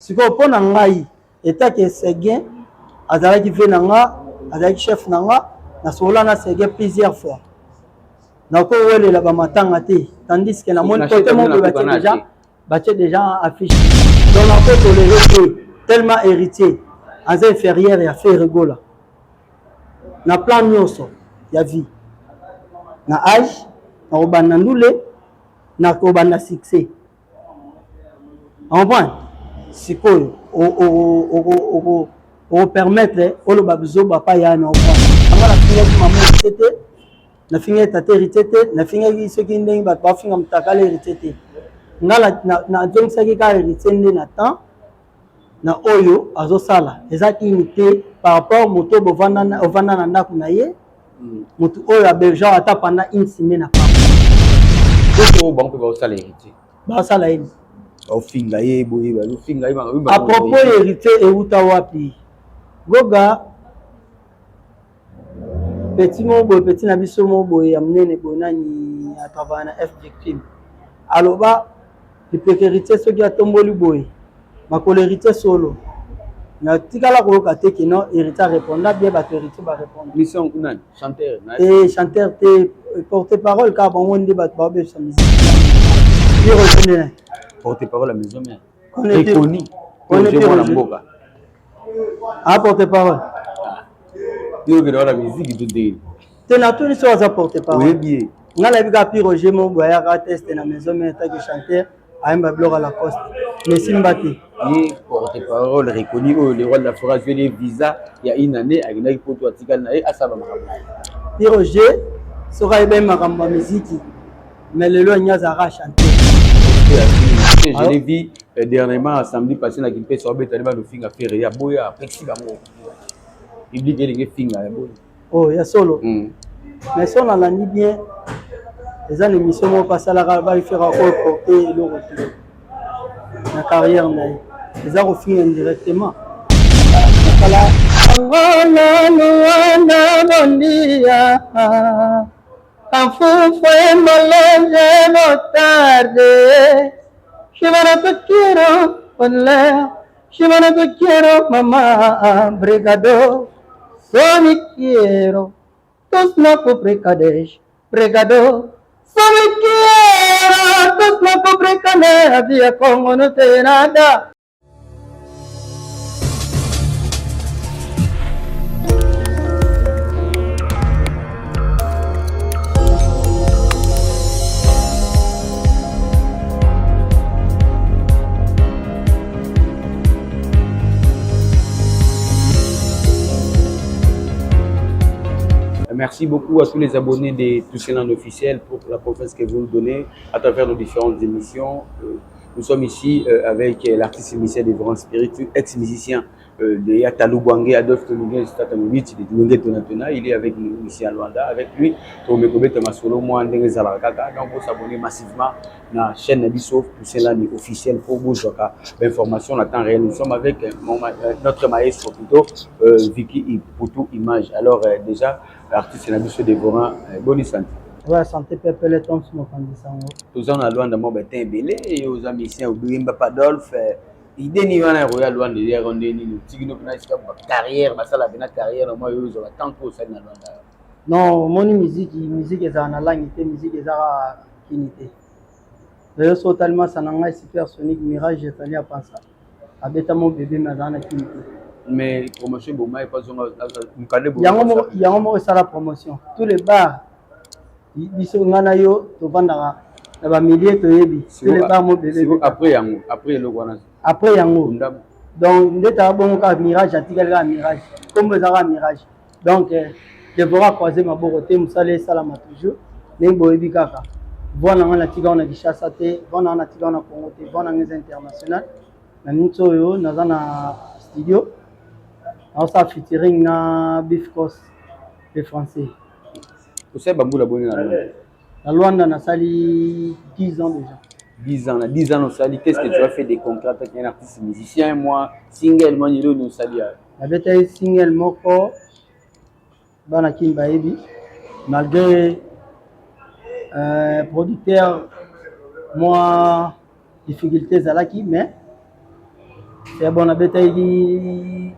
Si vous avez un ngai, état que c'est gain, azala qui fait nanga, azala qui chef nanga, na sola na c'est gain plusieurs fois. Donc on voit là bas matanga té, tandis que na mon côté mon bâti déjà affiché. Donc on peut tolérer que tellement héritier, az inférieur et a fait rigola. Na plan nyonso, ya vie. Na âge, na obana ndule, na obana succès. On voit. Sikoyo o permettre olo babizo bapa ya na kwa anga na finga ki maman hérité na finga tata hérité na finga ki soki ndenge ba ba finga mtakala hérité ngala na donc ça qui ka hérité ndé na temps na oyo azosala ezaki unité par rapport moto bovanda na ndako na ye moto oyo abergeant ata pendant une semaine na papa ko banko ba osala hérité ba sala ye ofinga ye boye ba ofinga ye ba à propos hérité et utawapi goga petit mobo petit na biso mobo ya munene bonani à travers na FJ aloba le hérité ce qui a tomboli boye ma hérité solo na tikala ko ka te kino hérité répondra bien ba hérité ba répondre mission kunani chanteur et chanteur te porte-parole ka bon onde ba ba be sa musique porte-parole à la maison mère on est connu on est la mboka à porte-parole yo que dans la musique tout dit tu n'as tout sur à porte-parole oui bien on a vu que Roger mon boya ka tester na maison mère ta que chanteur a un bloc à la coste mais simbati et porte-parole reconnu le roi de la forêt les visa il y a une année avec une photo article na à ça va Roger sera bien ma musique mais le loin Nyazara chanter je l'ai vu dernièrement samedi passé na Kimpé sur Betani ba no finga faire ya boya plexi ba mo il dit que les finga ya boya oh ya solo mais si on a l'année bien les émissions vont passer à la va faire un porter le retour la carrière les a refait indirectement kala ngona nuana bondia Afu fue malonge no tarde. Shivana te quiero, ponle. Shivana te quiero, mamá. Brigado, solo quiero. Tos no cupricadesh. Brigado, solo quiero. Tos no cupricadesh. Había como no te nada. Merci beaucoup à tous les abonnés de Toussaint officiel pour la confiance que vous nous donnez à travers nos différentes émissions. Nous sommes ici avec l'artiste musicien de Grand Spirit, ex-musicien de Yatalou Bouangé, Adolphe Tonougué, il est avec nous ici à Luanda. Avec lui, Tomekobé Tomasolo, moi, Ndenge Zalarkaka. Donc, vous s'abonnez massivement à la chaîne Nabiso Toussaint officiel pour vous avoir l'information en temps réel. Nous sommes avec notre maestro plutôt, Vicky Poutou Image. Alors, déjà, l'artiste Nabiso dévorant, bonne santé. Ouais, santé peuple les tombes sur mon candidat. Tous en allant dans mon bétain belé et aux amis ici au Bimba Padolphe. Idée ni vana royal loin de hier on est ni tigno na carrière ma sala bina carrière moi yo zo tant que ça na Luanda. Non, mon musique est en langue musique est à unité. Je suis totalement sananga supersonique mirage je fallait à penser. Abeta mon bébé mazana unité. Mais promotion boma pas son mukade bo. Yango mo sala promotion. Tous les bars biso ngana yo to vandaka na ba milliers to yebi. Tous les bars mon bébé. Après le wana. Après yango. Donc ndeta bon ka mirage atikal ka mirage. Comme ça mirage. Donc je vais croiser ma boroté musale salama toujours. Nembo yebi kaka. Bona ngana tika on a Kinshasa te, bona na tika on a Congo te, bona ngez international. Na nito yo naza na studio. On ça featuring na Beef Coast les français. Vous savez bambou la bonne la Luanda na sali 10 ans déjà. 10 ans on sali qu'est-ce que tu as fait des contrats avec un artiste musicien moi single moi ni nous sali. La bête single moko bana kimba ebi malgré producteur moi difficultés à la qui mais c'est bon abetaiki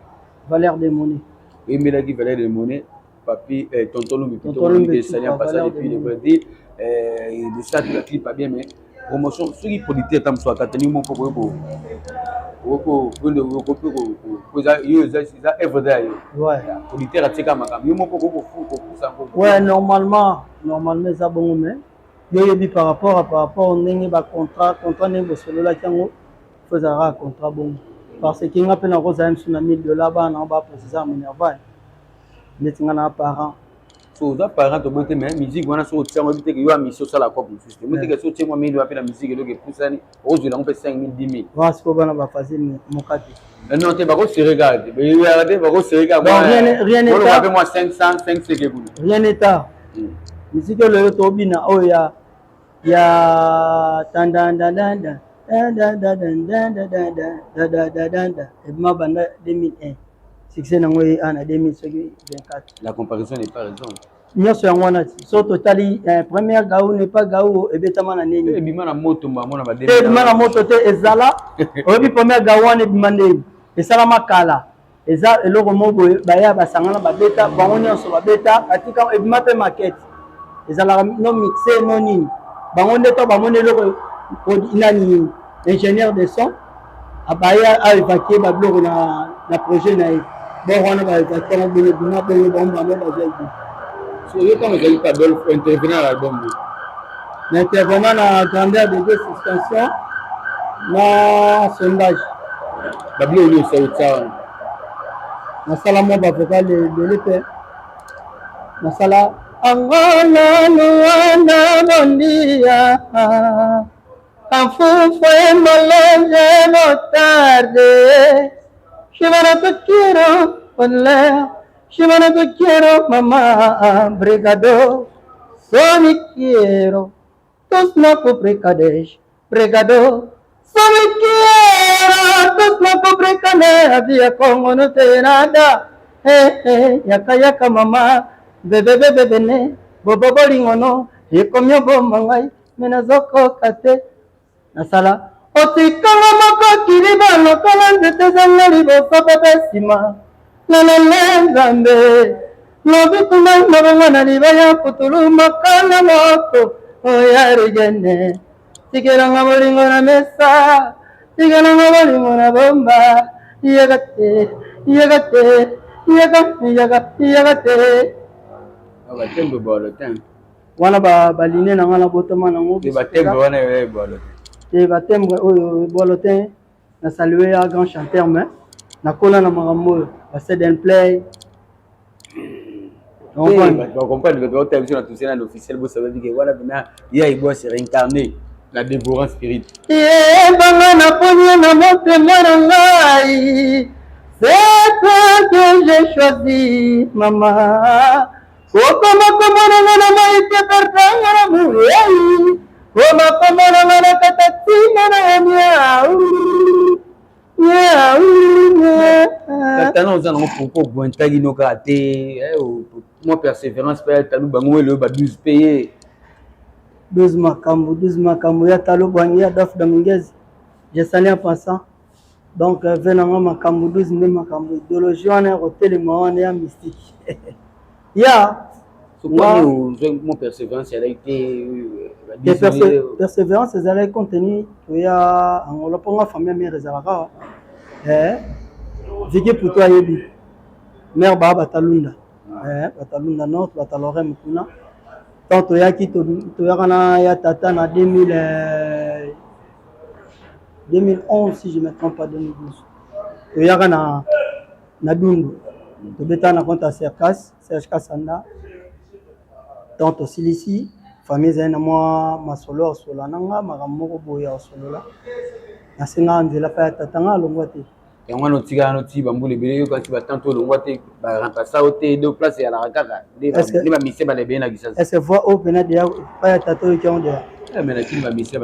valeur de monnaie. Et mais qui valeur de monnaie papi tonton Lumbi plutôt le Seigneur passé depuis le vendredi de ça tu clip pas bien mais promotion ceux qui producteur tam soit katani mon poko ko ouais normalement ça bon mais yo par rapport au ndenge ba contrat ndenge solo la kango faisara contrat bon parce que nga pena ko za $1000 ba na ba préciser minerva netinga na parent so za parent to bote mais musique wana so tiamo bite que yo mission ça la quoi pour système moi que so tiamo 1000 ba pena musique donc poussani o je la on peut 5000 10000 va ce ko bana ba facile mokati non te ba ko se regarde mais regardez ba ko se regarde rien n'est pas moi 500 5 c'est que vous rien n'est pas musique le to bina o ya tandandanda et ma banda 2001 succès nango en 2024 la comparaison n'est pas raison nyonso yango wana ti so totali première gaou n'est pas gaou ebetama na nini ebima na moto mbamona ba ebima na moto te ezala oyebi première gaou wana ebima ndeni esalama kala eza eloko moko baya basangana babeta bango nyonso babeta atika ebima mpe maquette ezalaka no mixé no nini bango nde to bamoni eloko nani ingénieur de son abaya a évacuer babiloko na projet na ye bon wana ba évacuer ngo bino bino bongo bambo bazali so yo quand vous avez pas belle intervenir à l'album l'intervenant na grandeur de deux suspension na sondage babilo yo c'est ça nasala mo bavocal de l'EP nasala angola luana bondia afufue malenge no tarde shivana te quiero ponle shivana te quiero mamá brigado soni quiero tos no brigades brigado soni quiero tos no brigades había con no te nada yaka yaka mamá bebe ne bobo bolingono yekomyo bomangai menazoko kate nasala otikanga moko kiliba lokola nzete zanga liboso pepe nsima lelele nzambe lobi kuna nobongo na libaya putulu makala moko oya rigene tikelanga bolingo na mesa tikelanga bolingo na bomba yagate batembe bolotin wana baline na nga na botama nango batembe wana bolotin et batembe oyo bolotin na saluer un grand chanteur mais na kola na makambo Basteden Play on comprend que votre émission na tous na officiel vous savez que voilà maintenant il y a Ibo se réincarner la dévorance spirit banga na ponya na motema na ngai c'est toi que j'ai choisi maman okoma komona na maite pertanga na muyai koma komona na katatina na miau Katana on a propos bointagi no kate moi persévérance pa talu bango le ba 12 payé 12 makambo ya talo bangi ya daf damingezi je salé en passant donc venanga makambo 12 ne makambo idéologie wana rotelema wana ya mystique ya mon persévérance elle a été persévérance ezalaki contenu toya angola mponga famille mère ezalaka viki puto ayebi mère baa batalunda nord batalorem kuna tant toyaki toyaka na ya tata na 2011 si je me trompe pas 2012 toyaka na dundu tobeta na compte à Serge Kassanda tant osilisi famille ezali na mwa masolo osola nanga makambo moko boye ya osolola nasenga nzela mpe ya tatanga alongwa te yango wana otikala noti bambula ebele yo kasi batante olongwa te baremplaça o te do place ezalaka kaka nde bamisie balebele na kisasa ese voi oyo pena deya pa ya tata oyo kiango deya mais nakini bamisie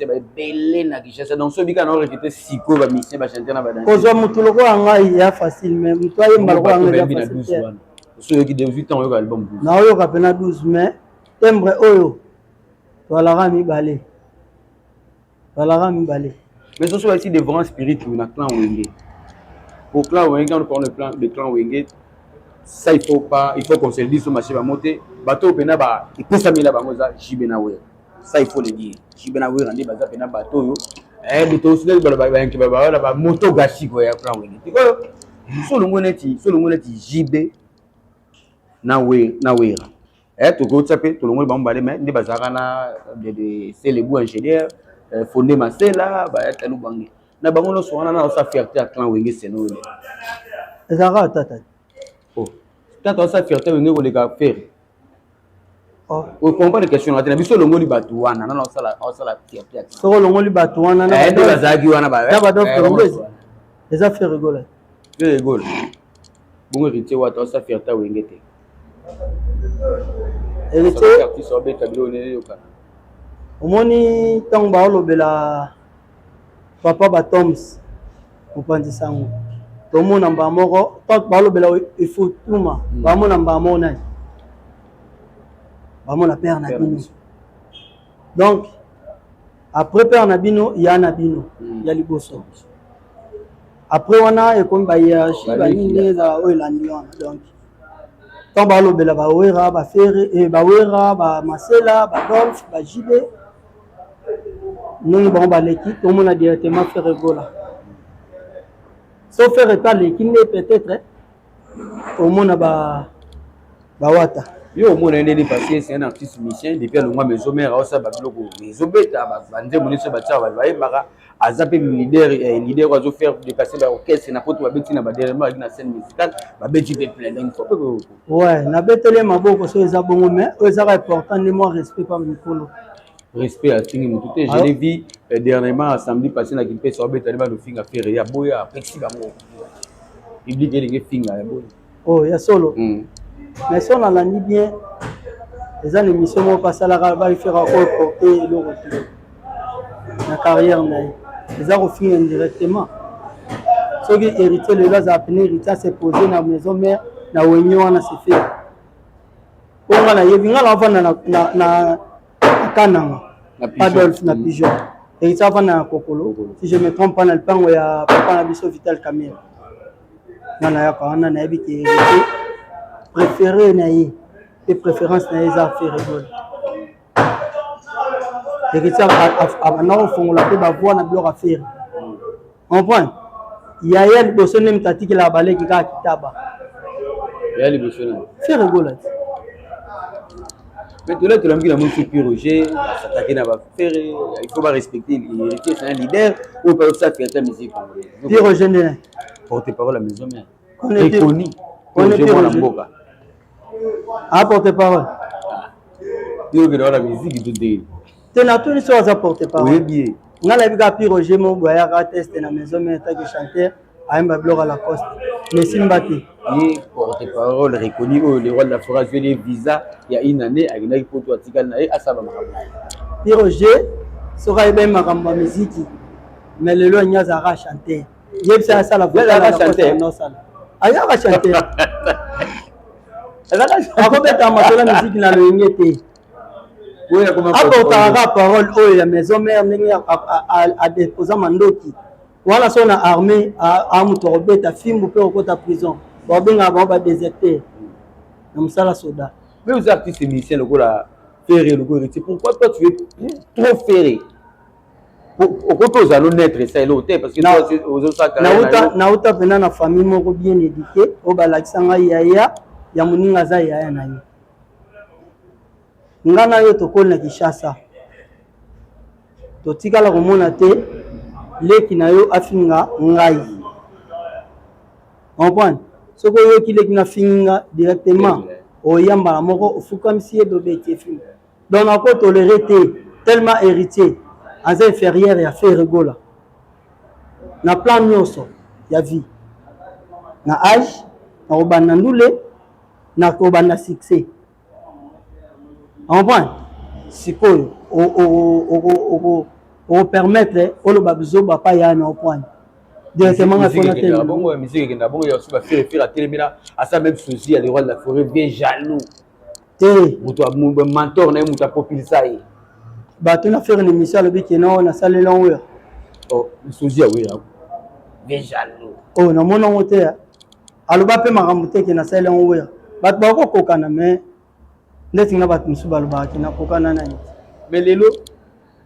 baebele na kishasa donc so bika na orekete sikoyo bamisie bachanter na badanse kozwa motu lokola ngai ya facile mais motu ayemba lokola ngai ya facile so yoki 18 ans oyoka album naoyoka pena 12 mais tembre oyo twalaka mibale Mais ce sont aussi des grands spirites qui ont un clan Wenge. Pour clan Wenge, quand on parle de clan Wenge, ça il faut qu'on se le dise sur ma chèvre à monter. Bateau pena ba, il peut s'amener là-bas, Jibenawe. Ça il faut le dire. Jibenawe, on dit baza pena bateau. Bateau aussi là, moto gachi quoi, clan Wenge. Tu vois, sur le moneti Jibe Nawera. Tu go taper, tout le monde va me mais des bazarana, des célébres ingénieurs, fondé ma là, bah être bangi. Na bango no so na sa fierté à clan Wenge seno. Ezara tata. Oh. Quand on sa fierté Wenge ko le ka faire. Oh. On comprend les questions là, biso longo li batu wana na on sa la fierté. So longo li batu wana na. De bazagi wana ba. Na ba do congolais. Les affaires rigoler. Rigole. Bon héritier wa to sa fierté Wenge te. Héritier. Omoni tango baolobela papa Batoms mopanzi sango tomona mba moko tango baolobela ifutuma bamona mba moko nani bamona père na bino donc après père na bino ya na bino ya liboso après wana ekomi ba hiérarchie ba nini eza oyo elandi wana donc tango baolobela bawera bafere bawera bamasela badolphe bajibe non bon baleki tout le monde a directement fait rigoler sauf faire état les qui peut-être au monde ba wata yo mon ene passé c'est un artiste musicien depuis le mois maison mère ça ba biloko maison beta ba nze moniso ba tia ba mara azape leader ozo faire dépasser ba orchestre na poto ba beti na ba dernièrement avec na scène musicale ba beti de plein donc faut que ouais na betele maboko so eza bongo mais eza important ne moi respect pas mikolo. Respect à Tingi Moutoute. Je l'ai vu dernièrement, samedi passé, dans le pays, il y a un film à faire. Il y a Boya, Pexi, il dit qu'il y a un film à faire. Oh, il y a solo. Mais si on a l'année bien, les années émissions vont passer à la râle, il fera porter le retour. La carrière, les a refusé indirectement. Ceux qui héritaient, les gars, appelés héritiers, s'est posé dans la maison mère, dans la réunion, on a s'est fait. On a eu un enfant dans Kananga, Adolphe na Pigeon. Et ça va dans Kokolo. Si je ne me trompe pas, dans le pan où il y a Papa Nabiso Vital Camille. Dans la Yakana, na qui est préféré naïe et préférence naïe ça fait rigoler. Et ça a maintenant fond la paix voix na bloc à faire. On prend. Il y a elle bossone même tati qui la balé qui a kitaba. Il y a les bossone. Fait rigoler. Mais tout là, tu l'as mis dans mon super Roger, s'attaquer dans la faire, il faut pas respecter l'héritier, c'est un leader, ou pas ça faire ta musique. Pierre Roger, porte-parole à la maison mère. On est connu. On est Pierre Roger. Ah, porte-parole. Pierre Roger dans la musique, il te dit. Tu n'as tout l'histoire à porte-parole. Oui, bien. On a la vie à Pierre Roger, mon goya, test dans la maison mère, tant que chanteur, à un bablor à la coste. Mais Simbati. Il porte-parole reconnu le roi de la forêt, je l'ai visa il y a une année, avec une photo à Tiganaï, à Sabama. Pierre Roger sera bien ma ramba musique, mais le loin n'y a pas chanté. Il y a ça la voix, elle a chanté. Ah, il a chanté. Elle a chanté. Après, tu as la musique dans le ngété. Oui, apportera la parole, oh, la maison mère, à déposer Mandoki. Voilà son armée à Moutorobet, à film ou au côté de prison. Bon, bien avant, on va déserter. Comme ça, la soda. Mais aux artistes et musiciens, le coup là, ferré, le coup héritier, pourquoi toi tu es trop ferré? Pourquoi tu as l'honnête, ça est l'hôtel? Parce que toi, aux autres, ça a Nauta venant na famille, mon bien éduqué, au Balaxanga Yaya, Yamuningaza Yaya Nayo. Ngana yo tokol na Kishasa. Totika la komona te. Leki na yo afinga ngai. Comprendre? Ce que yo ki leki na finga directement au yamba moko ofukamisi bébé film. Donc on peut tolérer tellement héritier en inférieur ya fait rigola. Na plan nyonso ya vie. Na âge, na obana ndule, na obana succès. Comprendre? Sikoyo o permettre olo babizo papa ya na point directement à fond la bon musique na bon ya suba faire la télé mais à ça même souci à les rois de la forêt bien jaloux muto mentor na muto popil ça y ba tu na faire une émission le biki na salle longueur Oh, sosia oui là. Déjà lo. Oh na mona ngote ya. Aloba pe makamute ke na sele onwe. Bat ba ko kokana mais ndeti na bat musu baloba ke na kokana na. Mais lelo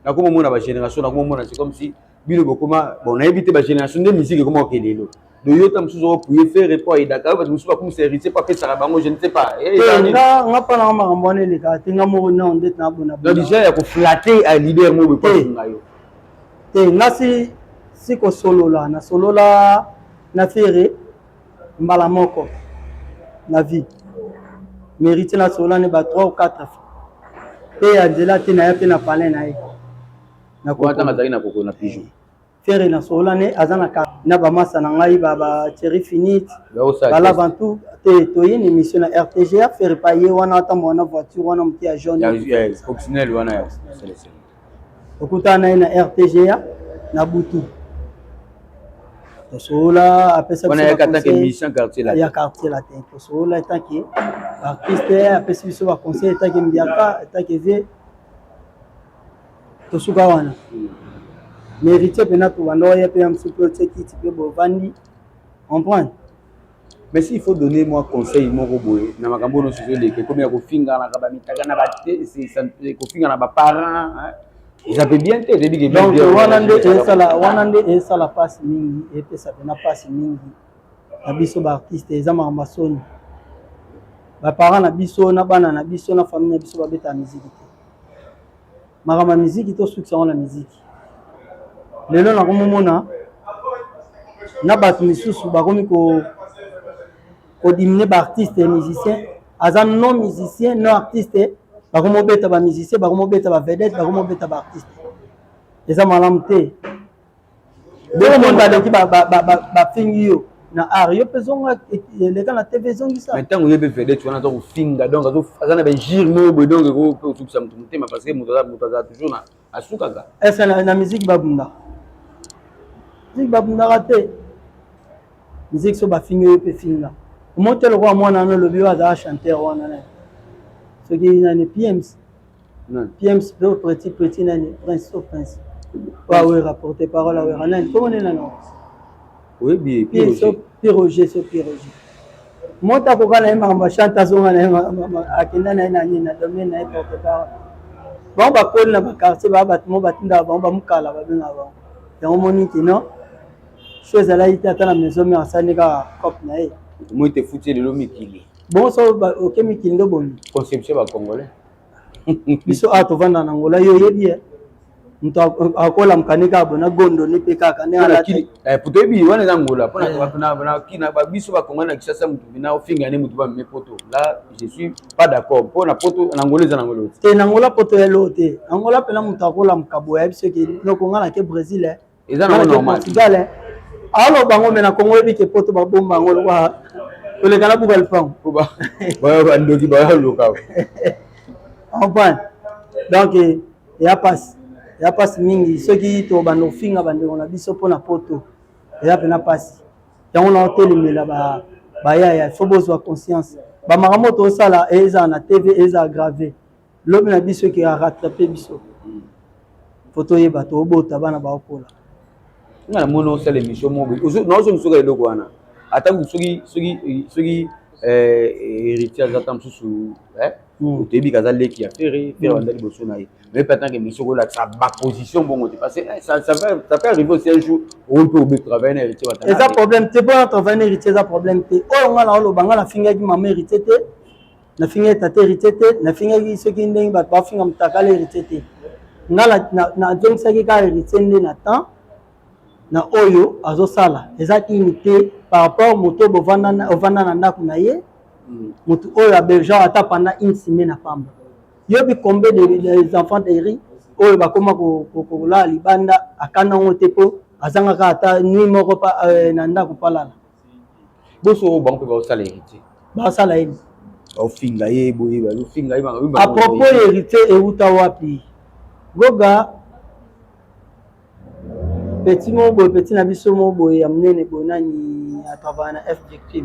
na comme mona ba génération na comme mona c'est comme si bino bokoma bon na éviter ba génération de musique comment que lelo. De yo tam suzo pour faire report et d'accord parce que musu ba comme c'est hérité pas fait ça bango je ne sais pas. Nga pa na makambo ne le ka tinga mo na ndeti na bona. Donc déjà ya ko flatter à leader mo be pas ngayo. Te ngasi siko solola na solola na fere mbala moko na vie mérite na solola ne ba 3 ou 4 pe ya nzela te na ya pe na palais na ye na ko ata mazali na koko na pigeon fere na solola ne azana ka na ba masa na ngai ba Thierry Finit bala bantu te to yini mission na RTGA fere pa ye wana ata mona voiture wana mti ya jaune ya fonctionnel wana ya sélection okutana na RTGA na butu tosola apesa wana ya kata ke mission quartier la ya quartier la te tosola etaki artiste apesa biso ba conseil etaki mbiaka etaki vie tosuka wana mérite pena to bando ya pe msupo tseki tipe bovandi comprendre. Mais s'il faut donner moi conseil moko boye na makambo no suzo leke comme ya ko finga na ba mitaka na ba c'est ça ko finga na ba parents ça peut bien te début que donc wana nde esala passe mingi epesa pena passe mingi na biso ba artiste eza makambo soni ba parents na biso na bana na biso na famille na biso babeta musique te makambo musique to succès na musique lelo na komona na bato misusu bakomi ko diminuer ba artiste et musicien aza non musicien non artiste bakomo beta ba musicien bakomo beta ba vedette bakomo beta ba artiste eza malamu te beko monda leki ba fingi yo na art yo pesonga leka na TV zongi ça maintenant on yebe vedette wana to finga donc azana ba gire mo bo donc ko tout ça mutema parce que mutaza toujours na asukaka esa na musique babunda te musique so ba fingi yo pe finga monte le roi mwana no lobi aza chanteur wana na ce qui nani PMs PMs petit nani prince wa we rapporter parole à Renan comment on est là non oui bien Roger monte ko kana ma chanta zonga na akenda na nani na domaine na porter parole bon ba ko na ba quartier ba batimo batinda ba mukala ba benga ba ya omoni kino chose à la ité à la maison mais asani ka cop na e moi te foutu de l'omikili bon so ok mikili ndo bon conception ba congolais biso ato vanda na ngola yo yebi mto akola mkanika bona gondo ni peka kane ala kili puto bi wana za ngola pona na kina ba biso ba congolais na kisasa mtu bina ofinga ne mtu ba mepoto là je suis pas d'accord pona poto na ngola za na ngola te na ngola poto elote angola pela mtu akola mkabo ya biso ke no kongana ke Brésil eza na normal Portugal alo bango mena Congo ebi ke poto ba bomba ngolo wa ole kana buka lpang ba ndoki ba loka enfin donc ya passe mingi soki to bando finga bande on a biso pona poto ya pena passe yango na hotelemela ba ya faut bozwa conscience ba makambo to sala eza na TV eza gravé lobi na biso ki a rattraper biso photo yeba to bota bana ba okola ngana mono sala émission mo no so nsuka eloko wana ata soki héritier azatam susu otebi kaza leki ya fere wanda liboso na ye mais pas tant que mission ko la sa ba position bon parce que ça peut arriver aussi un jour on peut travailler na héritier batana eza problème te pour travailler héritier eza problème te oyo ngala olo bangala finga ki mama héritier te na finga tata héritier te na finga ki soki ndenge ba ba finga mtakala héritier te ngala na jongisa ki ka héritier nde na temps na oyo azosala eza unité par rapport moto bovanda na ndako na ye moto oyo abergeant ata pendant une semaine na pamba yobi combien des enfants d'Eri oyo bakoma kokola libanda akana ngo te po azangaka ata nuit moko pa na ndako palala boso banko ba osala héritier ba sala yini ofinga ye boye ba ofinga ye à propos héritier euta wapi goga petit mobo petit na biso mobo ya mnene bonani à travers na FG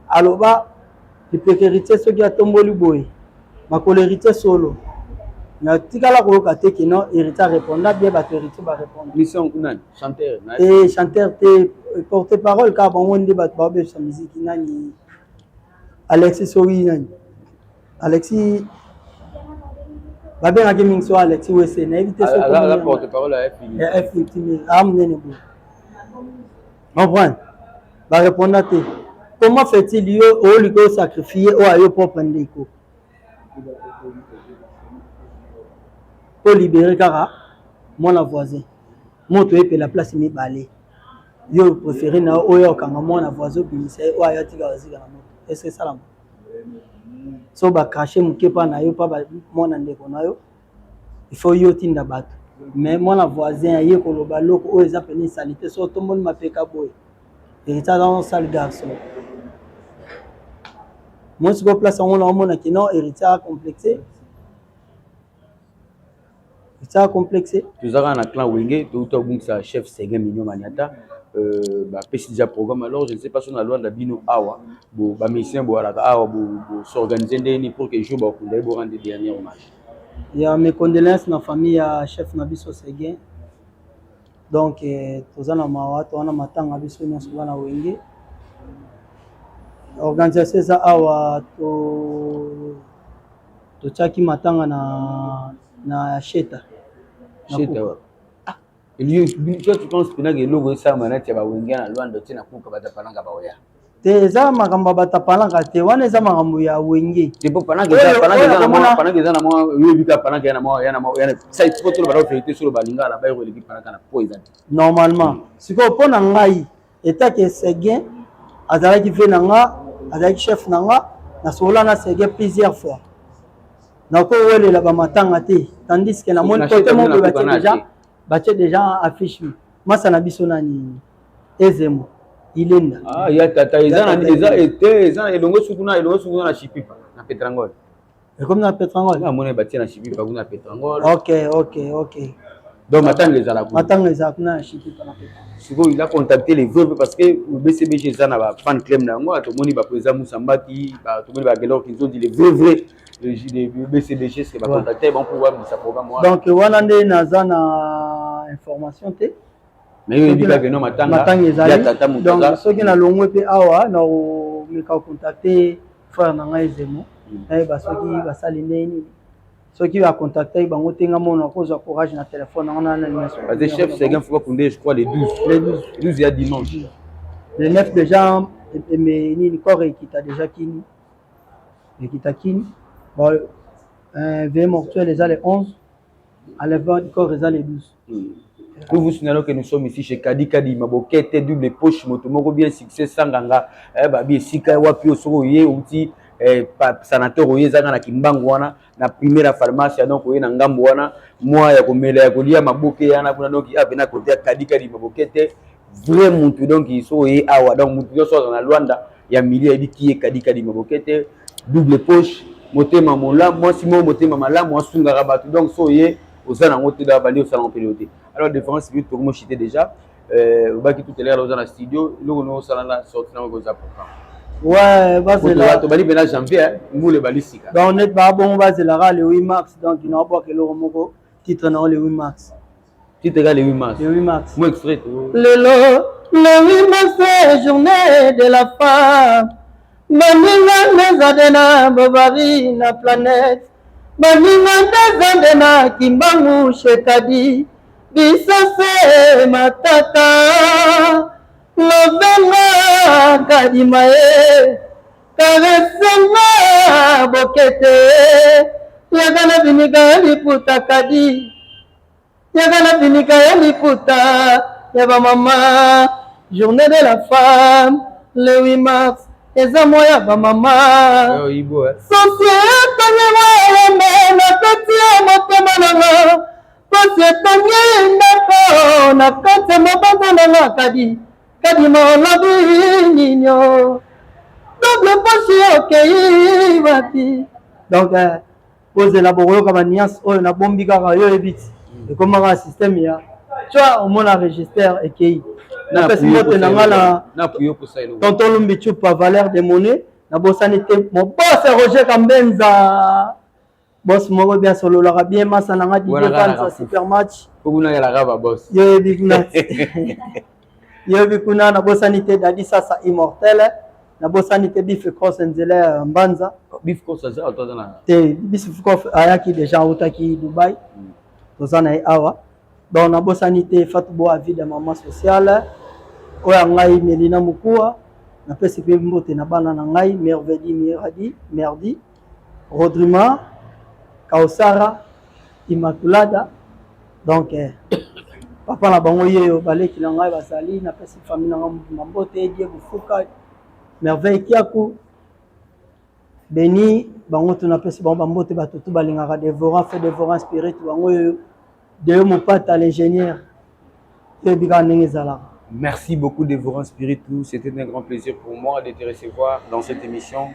aloba le héritier soki atomboli boye makolo héritier solo Mais tikala ko kate que non héritier répondra bien ba héritier ba répondre. Mission kunani chanteur. Et chanteur te porte-parole ka bango ndi ba ba be sa musique nani. Alexis Sowi nani. Alexis Babé Nagiming so Alexis Wesse na éviter ce la porte-parole à FIT amnene bo. Comprendre. Ba répondre te. Comment fait-il yo au lieu sacrifier au ayo propre ndeko? Pour libérer Kara, mon voisin. Mon toit et la place mi balé. Yo préféré na oyo kanga mon voisin binise o ayo tika wazika na moto. Est-ce que ça la? So ba cracher muke pa na yo pa ba mon ndeko na yo. Il faut yo tinda bato. Mais mon voisin ayo ko loba loko o eza peni salité so tout monde mapeka boy. Et ça dans sale garçon. Moi si go place on a mon qui non héritier complexé. Ça complexé. Tout ça un clan Wenge, tout ça chef Séguin Mignon Maniata. Bah PC déjà programme alors je ne sais pas si on a loi de Bino Awa. Bon bah mission bon alors Awa bon s'organiser ndeni pour que jour bah on rendre des derniers hommages. Il y a mes condoléances dans la famille à chef Nabiso Séguin. Donc tous en mawa to na matanga biso nyonso bana Wenge. Organisation ça Awa to chaki matanga na Sheta. Sheta. Ah. Et lui toi tu penses que na logo ça manati ba Wenge na Luanda tina kuka batapalanga ba oya. Te za makamba batapalanga te wana za makambo ya Wenge. Te po pananga za na mo yo bika pananga na mo yana ça il faut tout le baro vérité sur le balinga la ba yo l'équipe pananga na poison. Normalement, si ko pona ngai état que Séguin azalaki fait nanga, azalaki chef nanga na sola na Séguin plusieurs fois. Na ko wele la ba matanga te tandis que na mon côté mon batie déjà affiche. Masa na biso nani Ezemo. Ilenda. Ah, il y a tata eza elongo sukuna na Chipipa na Petrangol. Et comme na Petrangol. Na mona bati na Chipipa kuna Petrangol. OK. Donc matang les ala kuna. Matang les ala kuna Chipipa na Petrangol. Siko il a contacté les veuves parce que le BCBG ça na ba fan club na ngo to moni ba président Moussambati ba to moni ba gelor qui ont dit les veuves le BCBG c'est ba contacter bon pouvoir de sa programme. Donc wana ndé naza na information te. Mais il dit que non matanga ya tata mutoza. Donc ceux qui na longwe pe awa na o me ka contacter frère na ngai Zemo. Eh ba ceux qui ba saliner ni. Ceux qui va contacter bango tenga mona cause courage na téléphone on a l'animation. Parce que chef Séguin faut Koundé je crois les 12. Les 12 il y a dimanche. Le 9 déjà mais ni corps qui t'a déjà kini. Et qui t'a kini. Bon veille mortuaire les les 11. Enlèvement du corps les 12. Nous vous signalons que nous sommes ici chez Kadi Mabokete double poche motomoko bien succès sanganga babi sika wapi osoko ye outi sanateur oye zanga na kimbangu wana na première pharmacie donc oye na ngambo wana moi ya komela ya kolia maboke yana kuna donc abena côté Kadi Mabokete vrai muntu donc iso ye awa donc muntu yo so na Luanda ya milieu ya dikie Kadi Mabokete double poche motema mola moi simo motema mala moi sunga rabatu donc so ye aux anangote da bali au salon période. Alors différence c'est tout le monde chité déjà baki tout à l'heure dans le studio le no salana sorti na ko za programme. Ouais, c'est là. To bali bena janvier nous le balisika. Donc on est pas bon c'est là le 8 mars donc il n'a pas que le romoko titre na le 8 mars. Titre le 8 mars. Le 8 mars. Moi extrait. Le 8 mars c'est journée de la femme. Mamina nezadena bobari na planète. Mamina nezadena kimbangu shekadi. Bisase matata Lovenga kadimae Karesenga bokete Yagana binika liputa kadi Yagana binika liputa Yaba mama Journée de la femme Le 8 mars Eza moya ba mama Société nyema Na kati ya motema nanga c'est un na kati mabanda na kadi la binyo double poche okei bati donc pose la boro comme nias o na bombi kaka yo ebiti et comment un système ya tu vois au moins register ekei na pesi moto na ngala na puyo ko saino tonton lumbi chupa valeur de monnaie na bosani te mon boss Roger Kambenza boss moko bien solo la bien masa nanga Didier Kanza super match kuna ya la raba boss yo bikuna yo bikuna na bosanité dadi sasa immortel na bosanité bif cross nzela mbanza bif cross ça atozana te bif cross ayaki déjà utaki Dubai tozana awa donc na bosanité Fatbo avis de maman sociale oya ngai Melina Mukua na pesi pe mbote na bana na ngai merdi Rodrima Kaosara Immaculada donc papa na bango yeyo baleki na ngai basali na pesi famille na ngai mbote Diego Fuka merveille kiaku beni bango tuna pesi bango mbote batutu balingaka dévorant spirit bango yeyo de mopata l'ingénieur ebika ndenge ezalaka. Merci beaucoup Dévorant Spiritou, c'était un grand plaisir pour moi de te recevoir dans cette émission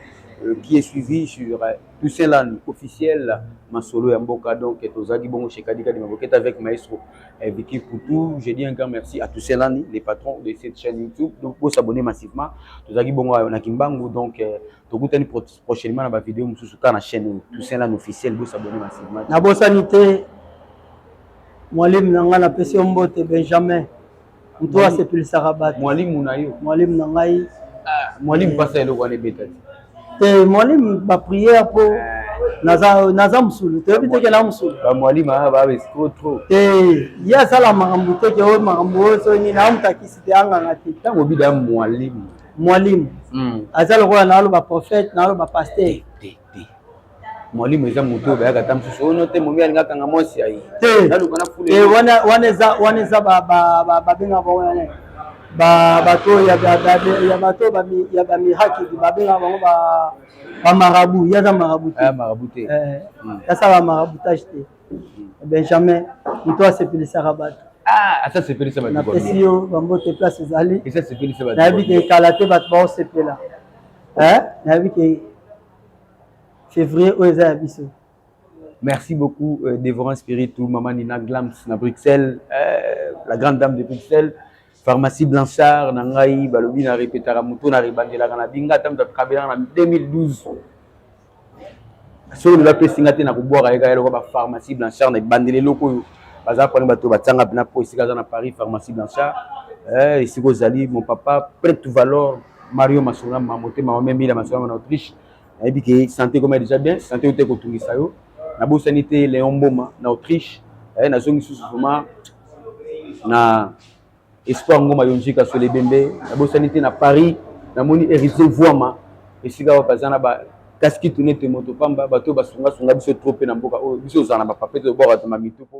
qui est suivie sur Toussaint Land officiel, ma solo Yamboka, donc Tozagi Bongo chez Kadika de Maboket avec Maestro Vicky Poutou. Je dis un grand merci à Toussaint Land, les patrons de cette chaîne YouTube. Donc pour s'abonner massivement, Tozagi Bongo na Kimbangu, donc Togoutani prochainement dans ma vidéo sur la chaîne Toussaint Land officiel, pour s'abonner massivement. Na bo sanité, Mwalim nanga na pesi mbote Benjamin. Mtoa sepili sarabat. Mwalimu na yo. Mwalimu na ngai. Mwalimu pasa eloko ane betati. Te mwalimu ba prière po naza musulu. Te biteke na musulu. Ba mwalimu ba trop. Te ya sala makambo teke o makambo so ni na mutakisi te anga ngati. Tango bida mwalimu. Mwalimu. Azalo kwa na lo ba prophète na lo ba pasteur. Mwalimu eza moto bayaka tamsusu ono te momi alinga kanga mosi ai naluka na fule waneza babenga bango yana bato ya bamihaki babenga bango bamarabu yaza marabu te yasa bamarabutage te Benjamin moto asepelisaka bato asa sepelisa bato napesi yo bambote place ezali esa sepelisa bato nayebi ke ekala te bato baosepela nayebi ke février aux Abyssaux. Merci beaucoup Dévorant Spiritou, Maman Nina Glams na Bruxelles, la grande dame de Bruxelles, Pharmacie Blanchard, Nangai, Balobi na répétara muto na ribandela na binga tam da kabela na 2012. So la pesingate na kuboka eka eloko ba Pharmacie Blanchard na bandele loko baza kwa bato batanga na po isika na Paris Pharmacie Blanchard. Ici Rosali, mon papa, prête tout valeur, Mario Masona, Mamoté, Maman Mila Masona en Autriche. Et puis santé comme déjà bien santé au teko tungisa yo na bo sanité Léon Boma na Autriche na zongi souvent na espoir ngoma yonjika sur les bembe na bo sanité na Paris na moni héritier Voama esika wa bazana ba kaski tunete moto pamba bato basunga biso trop na mboka o biso zana ba papete bo ba mituko